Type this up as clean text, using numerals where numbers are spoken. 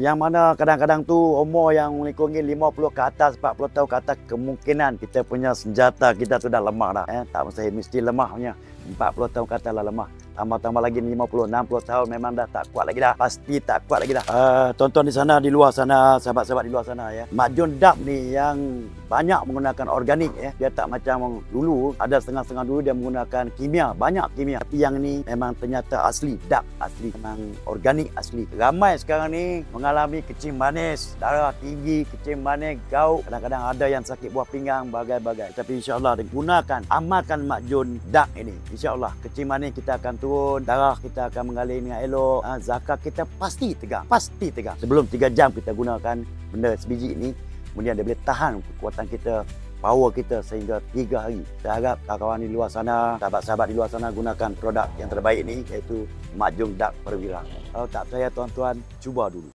Yang mana kadang-kadang tu umur yang mengikut 50 ke atas, 40 tahun ke atas, kemungkinan kita punya senjata kita tu dah lemah dah. Tak mesti lemah punya. 40 tahun ke atas lah lemah. Tambah-tambah lagi 50, 60 tahun memang dah tak kuat lagi dah. Pasti tak kuat lagi dah. Tuan-tuan di sana, di luar sana, sahabat-sahabat di luar sana ya. Mak Jun Dap ni yang banyak menggunakan organik ya. Dia tak macam dulu, ada setengah-setengah dulu dia menggunakan kimia, banyak kimia. Tapi yang ni memang ternyata asli, Dap asli, memang organik asli. Ramai sekarang ni mengalami kecing manis, darah tinggi, kecing manis, gout. Kadang-kadang ada yang sakit buah pinggang, bagai-bagai. Tapi insya-Allah gunakan, amalkan Mak Jun Dap ini. Insya-Allah kecing manis kita akan turun, darah kita akan mengalir dengan elok, zakat kita pasti tegang, pasti tegang. Sebelum 3 jam kita gunakan benda sebiji ini, kemudian dia boleh tahan kekuatan kita, power kita sehingga 3 hari. Saya harap kawan-kawan di luar sana, sahabat-sahabat di luar sana gunakan produk yang terbaik ini, iaitu Mak Jun Dap Perwira. Kalau tak percaya tuan-tuan, cuba dulu.